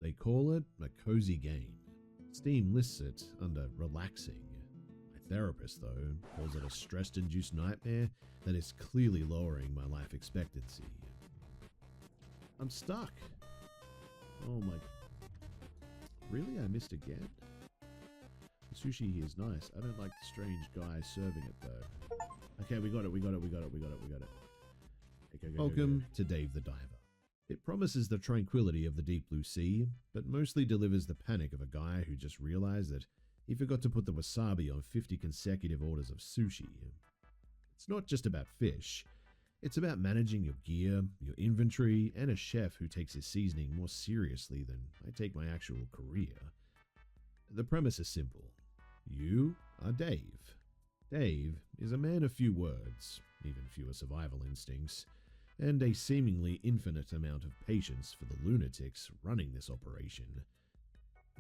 They call it a cozy game. Steam lists it under relaxing. My therapist, though, calls it a stress-induced nightmare that is clearly lowering my life expectancy. I'm stuck. Oh my... Really? I missed again? The sushi here is nice. I don't like the strange guy serving it, though. Okay, we got it. Okay, Welcome to Dave the Diver. It promises the tranquility of the deep blue sea, but mostly delivers the panic of a guy who just realized that he forgot to put the wasabi on 50 consecutive orders of sushi. It's not just about fish. It's about managing your gear, your inventory, and a chef who takes his seasoning more seriously than I take my actual career. The premise is simple. You are Dave. Dave is a man of few words, even fewer survival instincts, and a seemingly infinite amount of patience for the lunatics running this operation.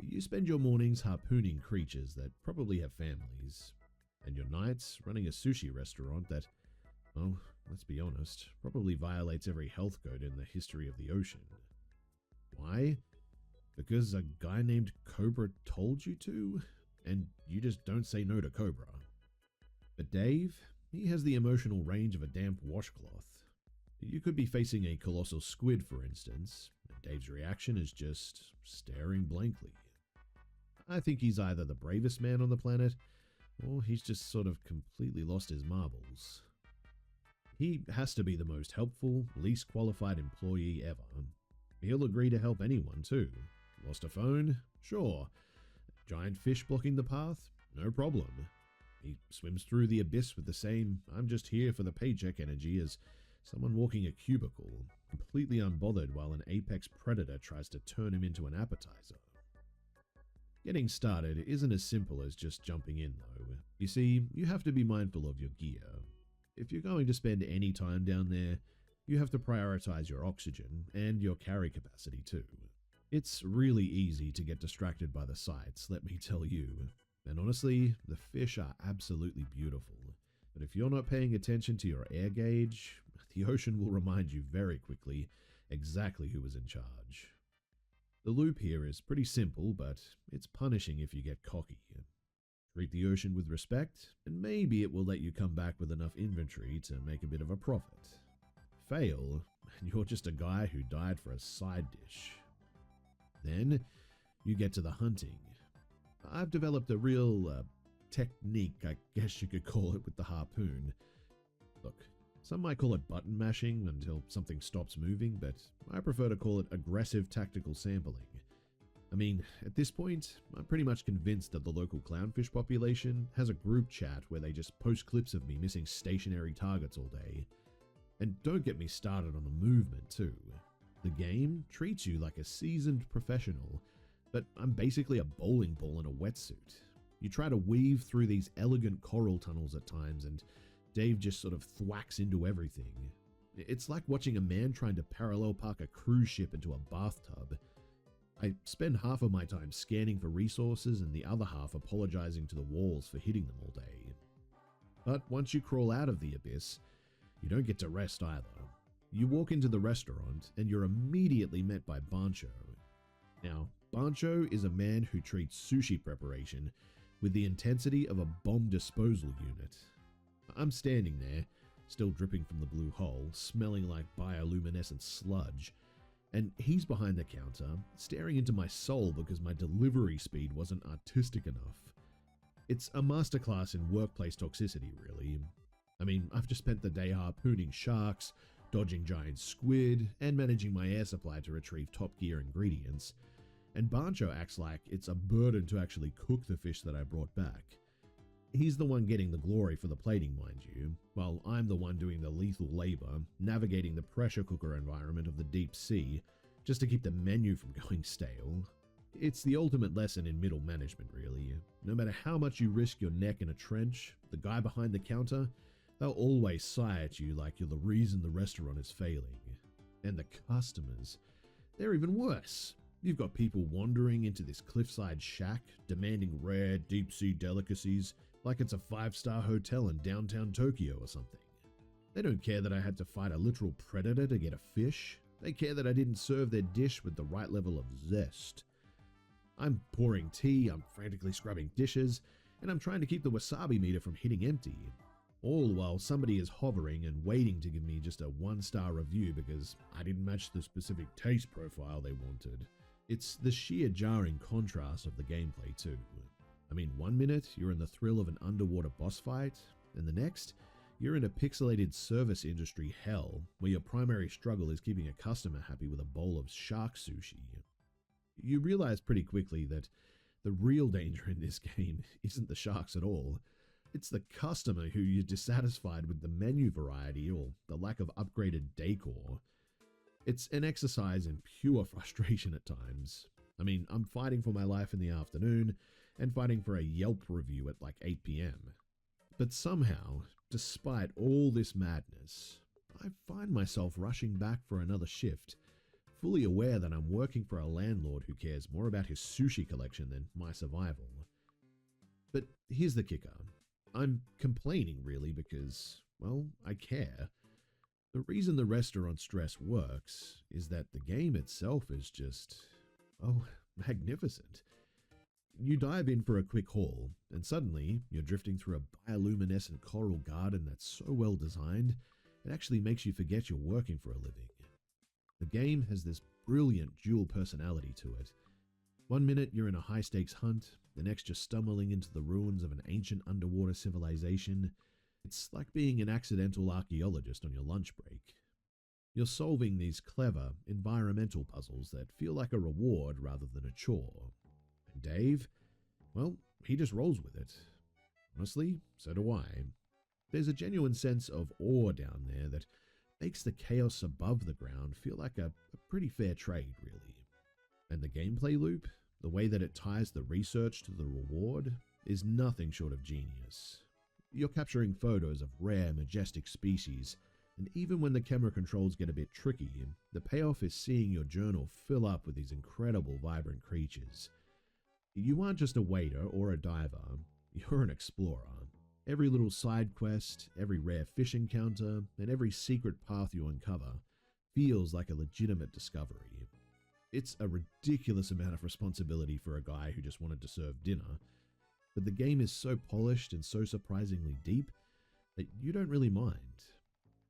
You spend your mornings harpooning creatures that probably have families, and your nights running a sushi restaurant that, well, let's be honest, probably violates every health code in the history of the ocean. Why? Because a guy named Cobra told you to, and you just don't say no to Cobra. But Dave, he has the emotional range of a damp washcloth. You could be facing a colossal squid, for instance, and Dave's reaction is just staring blankly. I think he's either the bravest man on the planet, or he's just sort of completely lost his marbles. He has to be the most helpful, least qualified employee ever. He'll agree to help anyone, too. Lost a phone? Sure. Giant fish blocking the path? No problem. He swims through the abyss with the same "I'm just here for the paycheck" energy as someone walking a cubicle, completely unbothered while an apex predator tries to turn him into an appetizer. Getting started isn't as simple as just jumping in, though. You see, you have to be mindful of your gear. If you're going to spend any time down there, you have to prioritize your oxygen and your carry capacity too. It's really easy to get distracted by the sights, let me tell you. And honestly, the fish are absolutely beautiful. But if you're not paying attention to your air gauge, the ocean will remind you very quickly exactly who was in charge. The loop here is pretty simple, but it's punishing if you get cocky. Treat the ocean with respect, and maybe it will let you come back with enough inventory to make a bit of a profit. Fail, and you're just a guy who died for a side dish. Then, you get to the hunting. I've developed a real technique, I guess you could call it, with the harpoon. Look, some might call it button mashing until something stops moving, but I prefer to call it aggressive tactical sampling. I mean, at this point, I'm pretty much convinced that the local clownfish population has a group chat where they just post clips of me missing stationary targets all day. And don't get me started on the movement too. The game treats you like a seasoned professional, but I'm basically a bowling ball in a wetsuit. You try to weave through these elegant coral tunnels at times, and Dave just sort of thwacks into everything. It's like watching a man trying to parallel park a cruise ship into a bathtub. I spend half of my time scanning for resources and the other half apologizing to the walls for hitting them all day. But once you crawl out of the abyss, you don't get to rest either. You walk into the restaurant and you're immediately met by Bancho. Now, Bancho is a man who treats sushi preparation with the intensity of a bomb disposal unit. I'm standing there, still dripping from the blue hole, smelling like bioluminescent sludge, and he's behind the counter, staring into my soul because my delivery speed wasn't artistic enough. It's a masterclass in workplace toxicity, really. I mean, I've just spent the day harpooning sharks, dodging giant squid, and managing my air supply to retrieve top gear ingredients. And Bancho acts like it's a burden to actually cook the fish that I brought back. He's the one getting the glory for the plating, mind you, while I'm the one doing the lethal labor, navigating the pressure cooker environment of the deep sea, just to keep the menu from going stale. It's the ultimate lesson in middle management, really. No matter how much you risk your neck in a trench, the guy behind the counter, they'll always sigh at you like you're the reason the restaurant is failing. And the customers, they're even worse. You've got people wandering into this cliffside shack, demanding rare deep-sea delicacies, like it's a 5-star hotel in downtown Tokyo or something. They don't care that I had to fight a literal predator to get a fish. They care that I didn't serve their dish with the right level of zest. I'm pouring tea, I'm frantically scrubbing dishes, and I'm trying to keep the wasabi meter from hitting empty. All while somebody is hovering and waiting to give me just a 1-star review because I didn't match the specific taste profile they wanted. It's the sheer jarring contrast of the gameplay too. I mean, 1 minute you're in the thrill of an underwater boss fight, and the next you're in a pixelated service industry hell where your primary struggle is keeping a customer happy with a bowl of shark sushi. You realize pretty quickly that the real danger in this game isn't the sharks at all. It's the customer who you're dissatisfied with the menu variety or the lack of upgraded decor. It's an exercise in pure frustration at times. I mean, I'm fighting for my life in the afternoon and fighting for a Yelp review at like 8 p.m. But somehow, despite all this madness, I find myself rushing back for another shift, fully aware that I'm working for a landlord who cares more about his sushi collection than my survival. But here's the kicker. I'm complaining really because, well, I care. The reason the restaurant stress works is that the game itself is just, oh, magnificent. You dive in for a quick haul, and suddenly you're drifting through a bioluminescent coral garden that's so well designed, it actually makes you forget you're working for a living. The game has this brilliant dual personality to it. 1 minute you're in a high-stakes hunt, the next you're stumbling into the ruins of an ancient underwater civilization. It's like being an accidental archaeologist on your lunch break. You're solving these clever, environmental puzzles that feel like a reward rather than a chore. And Dave, well, he just rolls with it. Honestly, so do I. There's a genuine sense of awe down there that makes the chaos above the ground feel like a pretty fair trade, really. And the gameplay loop, the way that it ties the research to the reward, is nothing short of genius. You're capturing photos of rare, majestic species, and even when the camera controls get a bit tricky, the payoff is seeing your journal fill up with these incredible, vibrant creatures. You aren't just a waiter or a diver, you're an explorer. Every little side quest, every rare fish encounter, and every secret path you uncover feels like a legitimate discovery. It's a ridiculous amount of responsibility for a guy who just wanted to serve dinner, but the game is so polished and so surprisingly deep that you don't really mind.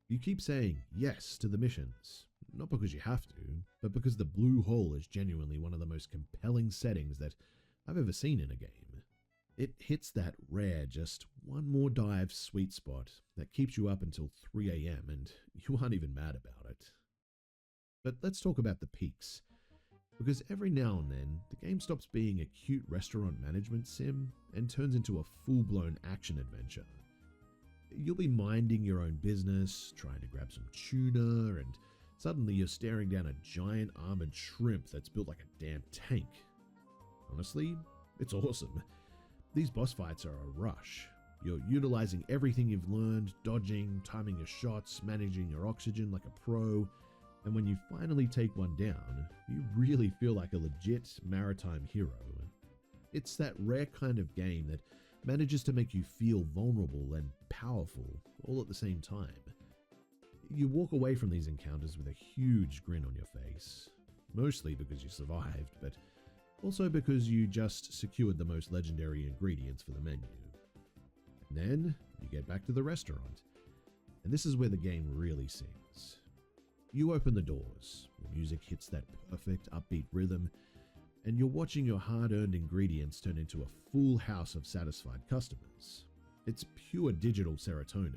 You keep saying yes to the missions, not because you have to, but because the blue hole is genuinely one of the most compelling settings that I've ever seen in a game. It hits that rare, just one more dive sweet spot that keeps you up until 3 a.m. and you aren't even mad about it. But let's talk about the peaks, because every now and then the game stops being a cute restaurant management sim and turns into a full-blown action adventure. You'll be minding your own business, trying to grab some tuna, and suddenly you're staring down a giant armored shrimp that's built like a damn tank. Honestly, it's awesome. These boss fights are a rush. You're utilizing everything you've learned, dodging, timing your shots, managing your oxygen like a pro, and when you finally take one down, you really feel like a legit maritime hero. It's that rare kind of game that manages to make you feel vulnerable and powerful all at the same time. You walk away from these encounters with a huge grin on your face, mostly because you survived, but also because you just secured the most legendary ingredients for the menu. And then you get back to the restaurant, and this is where the game really sings. You open the doors, the music hits that perfect upbeat rhythm, and you're watching your hard-earned ingredients turn into a full house of satisfied customers. It's pure digital serotonin.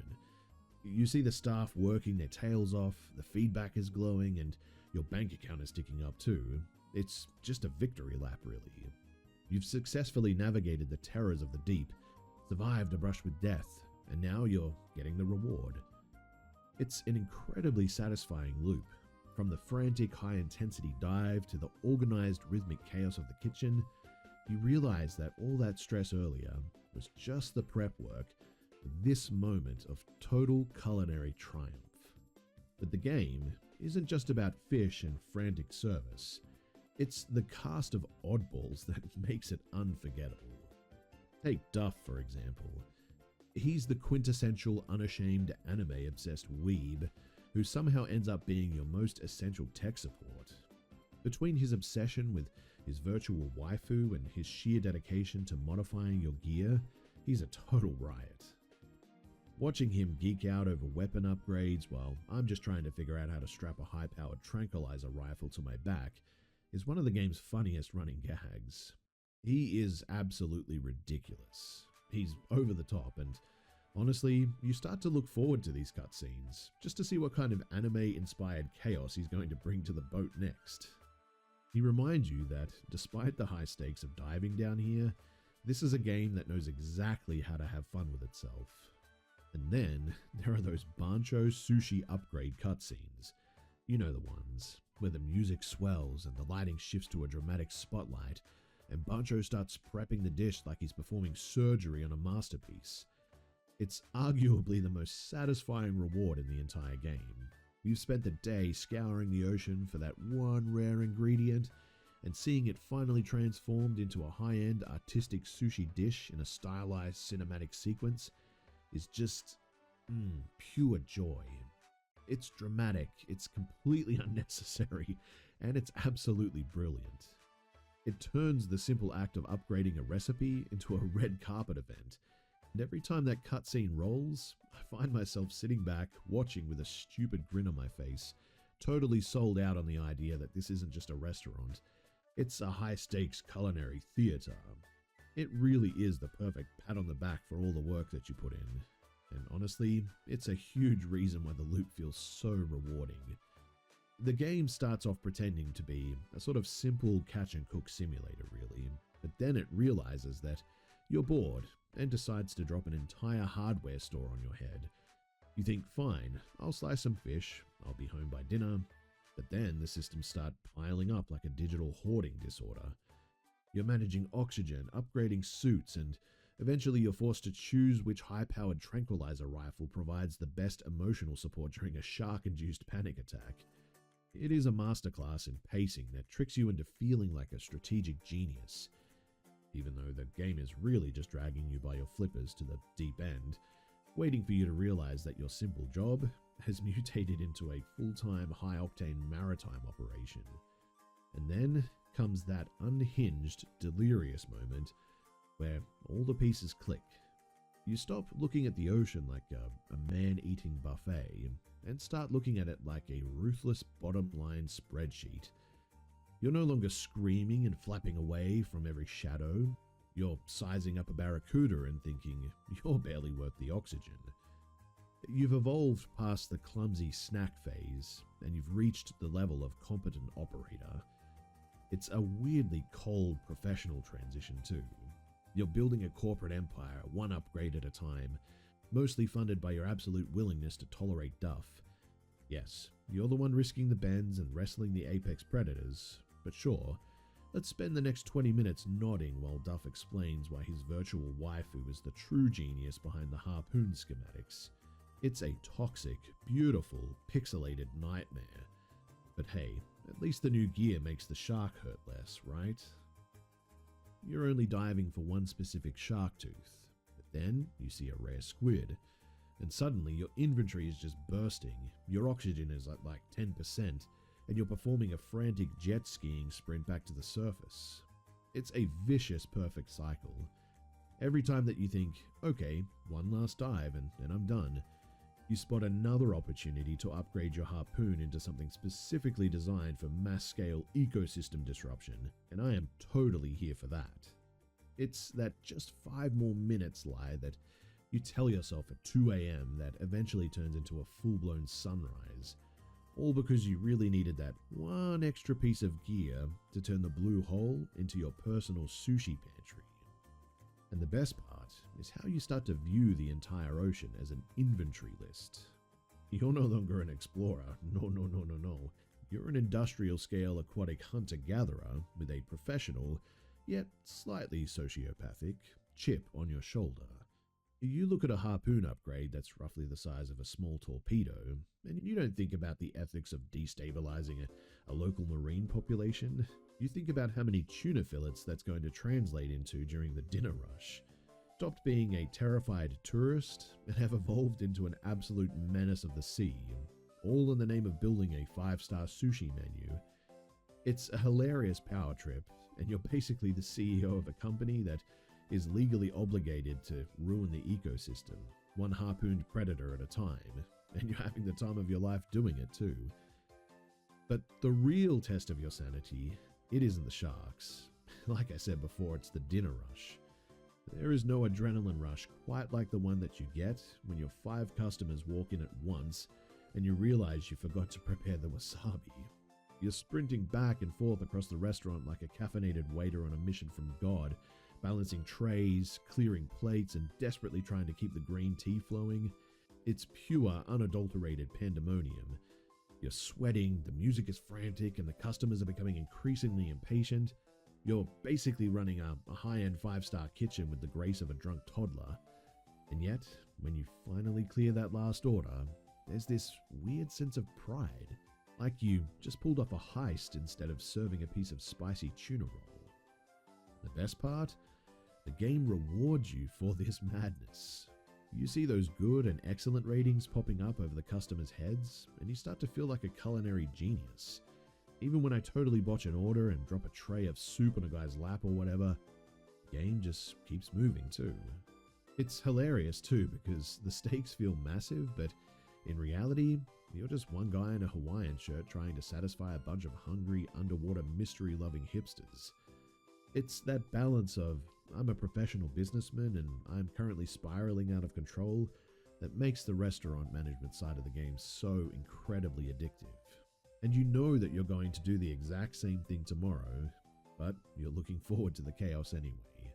You see the staff working their tails off, the feedback is glowing, and your bank account is ticking up too. It's just a victory lap, really. You've successfully navigated the terrors of the deep, survived a brush with death, and now you're getting the reward. It's an incredibly satisfying loop. From the frantic high-intensity dive to the organized rhythmic chaos of the kitchen, you realize that all that stress earlier was just the prep work for this moment of total culinary triumph. But the game isn't just about fish and frantic service. It's the cast of oddballs that makes it unforgettable. Take Duff, for example. He's the quintessential unashamed anime-obsessed weeb, who somehow ends up being your most essential tech support. Between his obsession with his virtual waifu and his sheer dedication to modifying your gear, he's a total riot. Watching him geek out over weapon upgrades while I'm just trying to figure out how to strap a high-powered tranquilizer rifle to my back is one of the game's funniest running gags. He is absolutely ridiculous. He's over the top, and honestly, you start to look forward to these cutscenes just to see what kind of anime-inspired chaos he's going to bring to the boat next. He reminds you that, despite the high stakes of diving down here, this is a game that knows exactly how to have fun with itself. And then, there are those Bancho Sushi upgrade cutscenes. You know the ones, where the music swells and the lighting shifts to a dramatic spotlight, and Bancho starts prepping the dish like he's performing surgery on a masterpiece. It's arguably the most satisfying reward in the entire game. You've spent the day scouring the ocean for that one rare ingredient, and seeing it finally transformed into a high-end artistic sushi dish in a stylized cinematic sequence is just pure joy. It's dramatic, it's completely unnecessary, and it's absolutely brilliant. It turns the simple act of upgrading a recipe into a red carpet event, and every time that cutscene rolls, I find myself sitting back, watching with a stupid grin on my face, totally sold out on the idea that this isn't just a restaurant, it's a high-stakes culinary theater. It really is the perfect pat on the back for all the work that you put in. And honestly, it's a huge reason why the loop feels so rewarding. The game starts off pretending to be a sort of simple catch and cook simulator really, but then it realizes that you're bored and decides to drop an entire hardware store on your head. You think, fine, I'll slice some fish, I'll be home by dinner, but then the systems start piling up like a digital hoarding disorder. You're managing oxygen, upgrading suits, and eventually you're forced to choose which high-powered tranquilizer rifle provides the best emotional support during a shark-induced panic attack. It is a masterclass in pacing that tricks you into feeling like a strategic genius, even though the game is really just dragging you by your flippers to the deep end, waiting for you to realize that your simple job has mutated into a full-time, high-octane maritime operation. And then comes that unhinged, delirious moment where all the pieces click. You stop looking at the ocean like a man-eating buffet and start looking at it like a ruthless bottom-line spreadsheet. You're no longer screaming and flapping away from every shadow. You're sizing up a barracuda and thinking, you're barely worth the oxygen. You've evolved past the clumsy snack phase, and you've reached the level of competent operator. It's a weirdly cold professional transition too. You're building a corporate empire, one upgrade at a time, mostly funded by your absolute willingness to tolerate duff. Yes, you're the one risking the bends and wrestling the apex predators, but sure, let's spend the next 20 minutes nodding while Duff explains why his virtual waifu is the true genius behind the harpoon schematics. It's a toxic, beautiful, pixelated nightmare. But hey, at least the new gear makes the shark hurt less, right? You're only diving for one specific shark tooth, but then you see a rare squid, and suddenly your inventory is just bursting, your oxygen is at like 10%, and you're performing a frantic jet skiing sprint back to the surface. It's a vicious perfect cycle. Every time that you think, okay, one last dive and then I'm done, you spot another opportunity to upgrade your harpoon into something specifically designed for mass-scale ecosystem disruption, and I am totally here for that. It's that just 5 more minutes lie that you tell yourself at 2 a.m. that eventually turns into a full-blown sunrise, all because you really needed that one extra piece of gear to turn the blue hole into your personal sushi pantry. And the best part is how you start to view the entire ocean as an inventory list. You're no longer an explorer, no. You're an industrial-scale aquatic hunter-gatherer with a professional, yet slightly sociopathic, chip on your shoulder. You look at a harpoon upgrade that's roughly the size of a small torpedo, and you don't think about the ethics of destabilizing a local marine population. You think about how many tuna fillets that's going to translate into during the dinner rush. Stopped being a terrified tourist and have evolved into an absolute menace of the sea, all in the name of building a 5-star sushi menu. It's a hilarious power trip, and you're basically the CEO of a company that is legally obligated to ruin the ecosystem, one harpooned predator at a time, and you're having the time of your life doing it too. But the real test of your sanity, it isn't the sharks. Like I said before, it's the dinner rush. There is no adrenaline rush quite like the one that you get when your 5 customers walk in at once and you realize you forgot to prepare the wasabi. You're sprinting back and forth across the restaurant like a caffeinated waiter on a mission from God, balancing trays, clearing plates, and desperately trying to keep the green tea flowing. It's pure, unadulterated pandemonium. You're sweating, the music is frantic, and the customers are becoming increasingly impatient. You're basically running a high-end 5-star kitchen with the grace of a drunk toddler. And yet, when you finally clear that last order, there's this weird sense of pride, like you just pulled off a heist instead of serving a piece of spicy tuna roll. The best part? The game rewards you for this madness. You see those good and excellent ratings popping up over the customers' heads, and you start to feel like a culinary genius. Even when I totally botch an order and drop a tray of soup on a guy's lap or whatever, the game just keeps moving too. It's hilarious too because the stakes feel massive, but in reality, you're just one guy in a Hawaiian shirt trying to satisfy a bunch of hungry, underwater, mystery-loving hipsters. It's that balance of, I'm a professional businessman and I'm currently spiraling out of control, that makes the restaurant management side of the game so incredibly addictive. And you know that you're going to do the exact same thing tomorrow, but you're looking forward to the chaos anyway.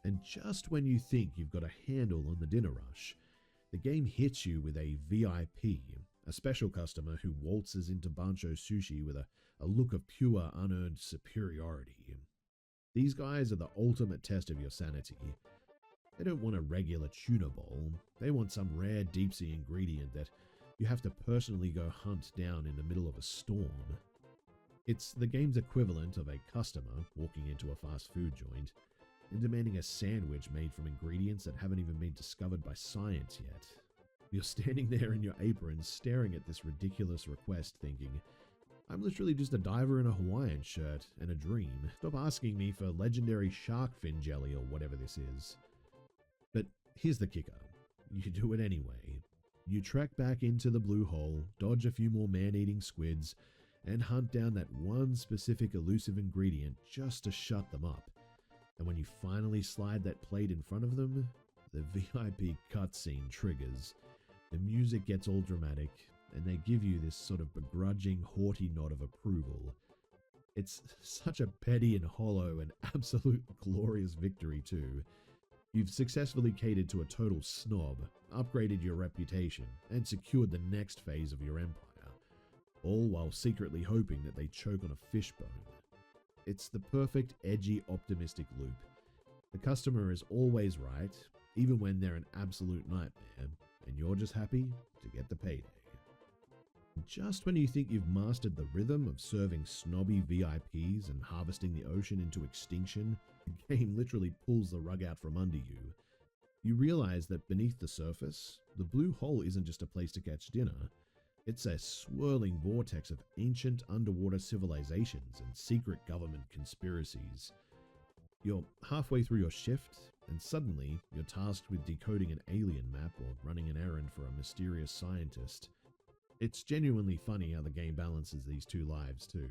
And just when you think you've got a handle on the dinner rush, the game hits you with a VIP, a special customer who waltzes into Bancho Sushi with a look of pure, unearned superiority. These guys are the ultimate test of your sanity. They don't want a regular tuna bowl. They want some rare deep-sea ingredient that you have to personally go hunt down in the middle of a storm. It's the game's equivalent of a customer walking into a fast food joint and demanding a sandwich made from ingredients that haven't even been discovered by science yet. You're standing there in your apron staring at this ridiculous request thinking, I'm literally just a diver in a Hawaiian shirt and a dream. Stop asking me for legendary shark fin jelly or whatever this is. But here's the kicker. You do it anyway. You trek back into the blue hole, dodge a few more man-eating squids, and hunt down that one specific elusive ingredient just to shut them up. And when you finally slide that plate in front of them, the VIP cutscene triggers. The music gets all dramatic, and they give you this sort of begrudging, haughty nod of approval. It's such a petty and hollow and absolute glorious victory too. You've successfully catered to a total snob, upgraded your reputation, and secured the next phase of your empire, all while secretly hoping that they choke on a fishbone. It's the perfect, edgy, optimistic loop. The customer is always right, even when they're an absolute nightmare, and you're just happy to get the payday. Just when you think you've mastered the rhythm of serving snobby VIPs and harvesting the ocean into extinction, the game literally pulls the rug out from under you. You realize that beneath the surface, the blue hole isn't just a place to catch dinner. It's a swirling vortex of ancient underwater civilizations and secret government conspiracies. You're halfway through your shift, and suddenly you're tasked with decoding an alien map or running an errand for a mysterious scientist. It's genuinely funny how the game balances these two lives too.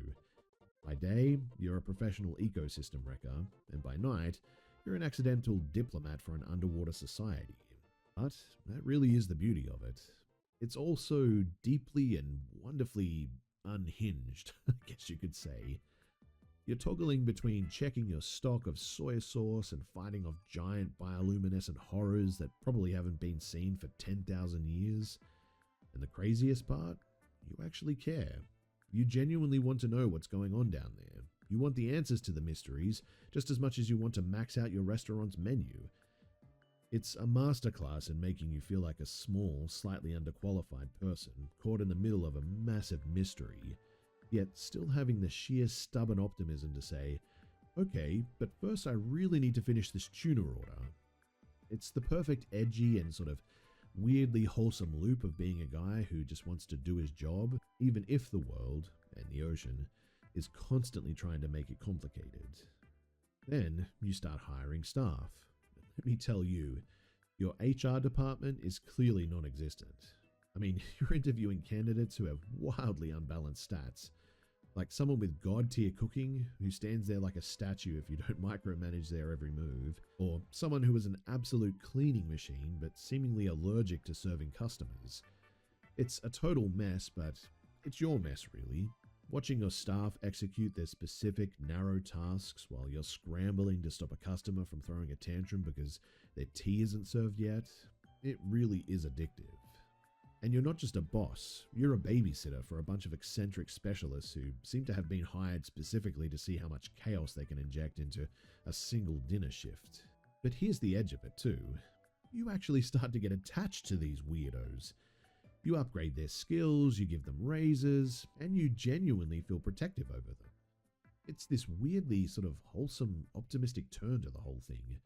By day, you're a professional ecosystem wrecker, and by night, you're an accidental diplomat for an underwater society. But that really is the beauty of it. It's also deeply and wonderfully unhinged, I guess you could say. You're toggling between checking your stock of soy sauce and fighting off giant bioluminescent horrors that probably haven't been seen for 10,000 years. And the craziest part? You actually care. You genuinely want to know what's going on down there. You want the answers to the mysteries just as much as you want to max out your restaurant's menu. It's a masterclass in making you feel like a small, slightly underqualified person caught in the middle of a massive mystery, yet still having the sheer stubborn optimism to say, okay, but first I really need to finish this tuna order. It's the perfect edgy and sort of weirdly wholesome loop of being a guy who just wants to do his job, even if the world, and the ocean, is constantly trying to make it complicated. Then you start hiring staff. Let me tell you, your HR department is clearly non-existent. I mean, you're interviewing candidates who have wildly unbalanced stats, like someone with god-tier cooking who stands there like a statue if you don't micromanage their every move, or someone who is an absolute cleaning machine but seemingly allergic to serving customers. It's a total mess, but it's your mess really. Watching your staff execute their specific, narrow tasks while you're scrambling to stop a customer from throwing a tantrum because their tea isn't served yet, it really is addictive. And you're not just a boss, you're a babysitter for a bunch of eccentric specialists who seem to have been hired specifically to see how much chaos they can inject into a single dinner shift. But here's the edge of it too. You actually start to get attached to these weirdos. You upgrade their skills, you give them raises, and you genuinely feel protective over them. It's this weirdly sort of wholesome, optimistic turn to the whole thing.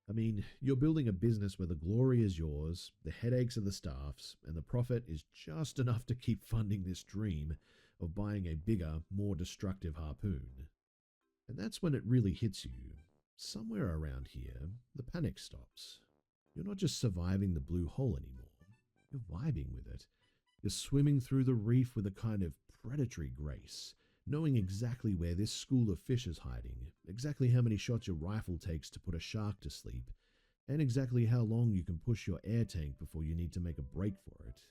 I mean, you're building a business where the glory is yours, the headaches are the staff's, and the profit is just enough to keep funding this dream of buying a bigger, more destructive harpoon. And that's when it really hits you. Somewhere around here, the panic stops. You're not just surviving the blue hole anymore. You're vibing with it. You're swimming through the reef with a kind of predatory grace, knowing exactly where this school of fish is hiding, exactly how many shots your rifle takes to put a shark to sleep, and exactly how long you can push your air tank before you need to make a break for it.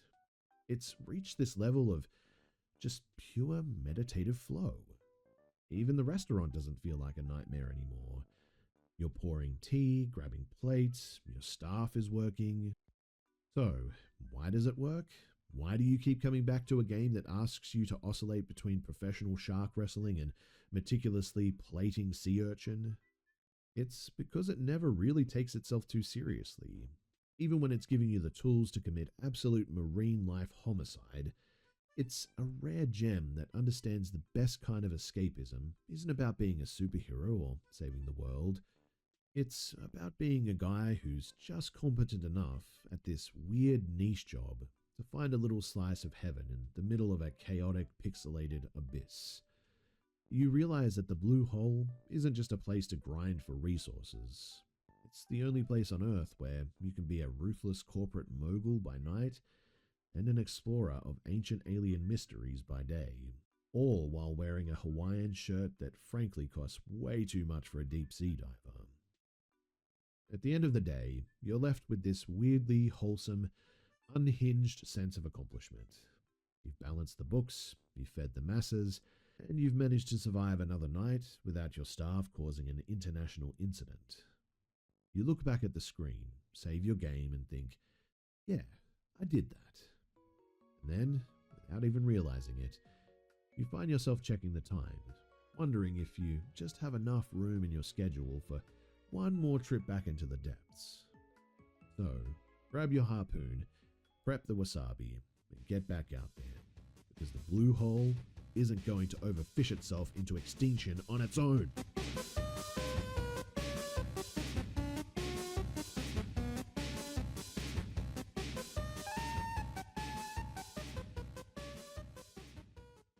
It's reached this level of just pure meditative flow. Even the restaurant doesn't feel like a nightmare anymore. You're pouring tea, grabbing plates, your staff is working. So, why does it work? Why do you keep coming back to a game that asks you to oscillate between professional shark wrestling and meticulously plating sea urchin? It's because it never really takes itself too seriously. Even when it's giving you the tools to commit absolute marine life homicide, it's a rare gem that understands the best kind of escapism isn't about being a superhero or saving the world. It's about being a guy who's just competent enough at this weird niche job to find a little slice of heaven in the middle of a chaotic, pixelated abyss. You realize that the blue hole isn't just a place to grind for resources. It's the only place on Earth where you can be a ruthless corporate mogul by night and an explorer of ancient alien mysteries by day, all while wearing a Hawaiian shirt that frankly costs way too much for a deep sea diver. At the end of the day, you're left with this weirdly wholesome, unhinged sense of accomplishment. You've balanced the books, you've fed the masses, and you've managed to survive another night without your staff causing an international incident. You look back at the screen, save your game, and think, yeah, I did that. And then, without even realizing it, you find yourself checking the time, wondering if you just have enough room in your schedule for one more trip back into the depths. So, grab your harpoon, prep the wasabi, and get back out there, because the blue hole isn't going to overfish itself into extinction on its own.